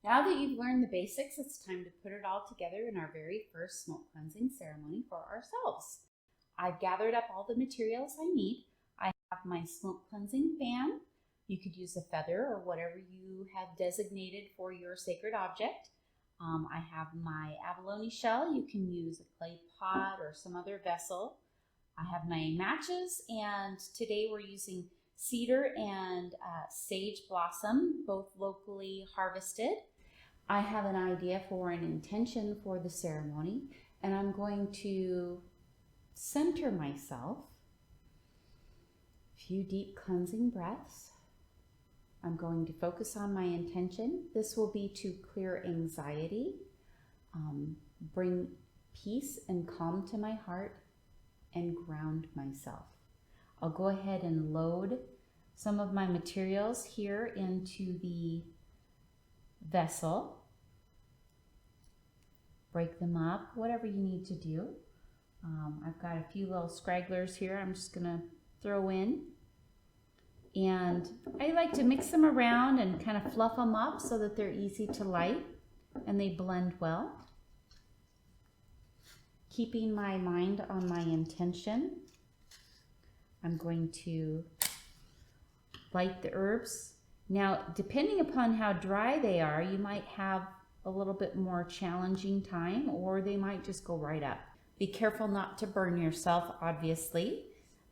Now that you've learned the basics, it's time to put it all together in our very first smoke cleansing ceremony for ourselves. I've gathered up all the materials I need. I have my smoke cleansing fan. You could use a feather or whatever you have designated for your sacred object. I have my abalone shell. You can use a clay pot or some other vessel. I have my matches, and today we're using cedar and sage blossom, both locally harvested. I have an idea for an intention for the ceremony, and I'm going to center myself. A few deep cleansing breaths. I'm going to focus on my intention. This will be to clear anxiety, bring peace and calm to my heart, and ground myself. I'll go ahead and load some of my materials here into the vessel. Break them up, whatever you need to do. I've got a few little scragglers here I'm just gonna throw in. And I like to mix them around and kind of fluff them up so that they're easy to light and they blend well. Keeping my mind on my intention, I'm going to light the herbs. Now, depending upon how dry they are, you might have a little bit more challenging time, or they might just go right up. Be careful not to burn yourself, obviously.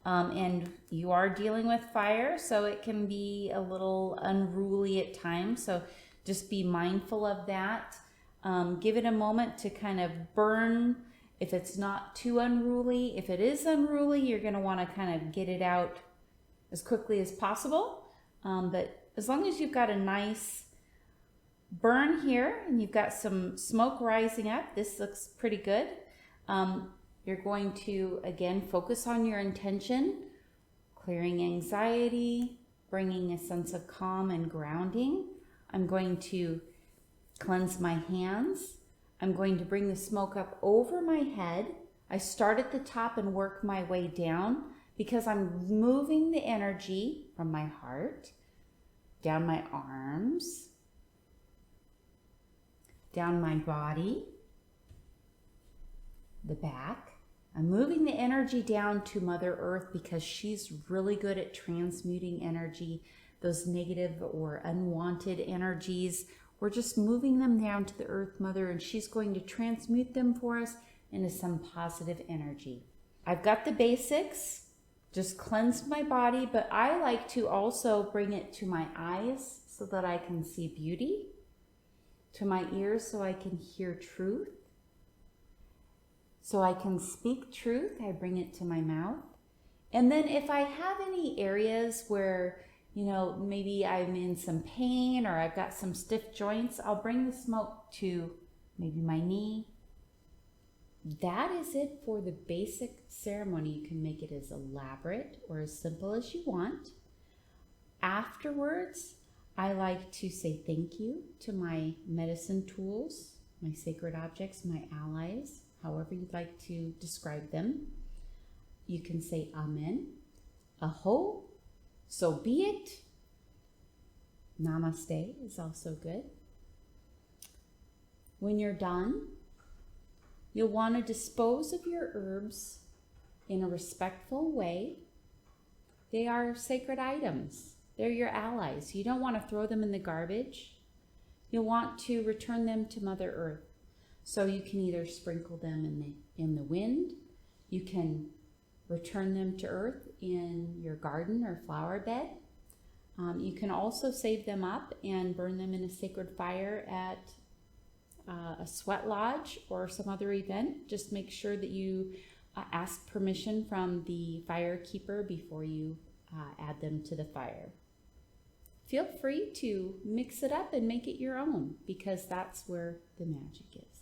And you are dealing with fire, so it can be a little unruly at times. So just be mindful of that. Give it a moment to kind of burn. If it's not too unruly, if it is unruly, you're going to want to kind of get it out as quickly as possible. But as long as you've got a nice burn here and you've got some smoke rising up, this looks pretty good. You're going to, again, focus on your intention, clearing anxiety, bringing a sense of calm and grounding. I'm going to cleanse my hands. I'm going to bring the smoke up over my head. I start at the top and work my way down because I'm moving the energy from my heart, down my arms, down my body, the back. I'm moving the energy down to Mother Earth because she's really good at transmuting energy, those negative or unwanted energies. We're just moving them down to the Earth Mother, and she's going to transmute them for us into some positive energy. I've got the basics, just cleanse my body, but I like to also bring it to my eyes so that I can see beauty, to my ears so I can hear truth, so I can speak truth. I bring it to my mouth. And then if I have any areas where, you know, maybe I'm in some pain or I've got some stiff joints, I'll bring the smoke to maybe my knee. That is it for the basic ceremony. You can make it as elaborate or as simple as you want. Afterwards, I like to say thank you to my medicine tools, my sacred objects, my allies, however you'd like to describe them. You can say Amen, Aho, so be it. Namaste is also good. When you're done, you'll want to dispose of your herbs in a respectful way. They are sacred items. They're your allies. You don't want to throw them in the garbage. You'll want to return them to Mother Earth. So you can either sprinkle them in the wind, you can return them to Earth in your garden or flower bed. You can also save them up and burn them in a sacred fire at a sweat lodge or some other event. Just make sure that you ask permission from the fire keeper before you add them to the fire. Feel free to mix it up and make it your own, because that's where the magic is.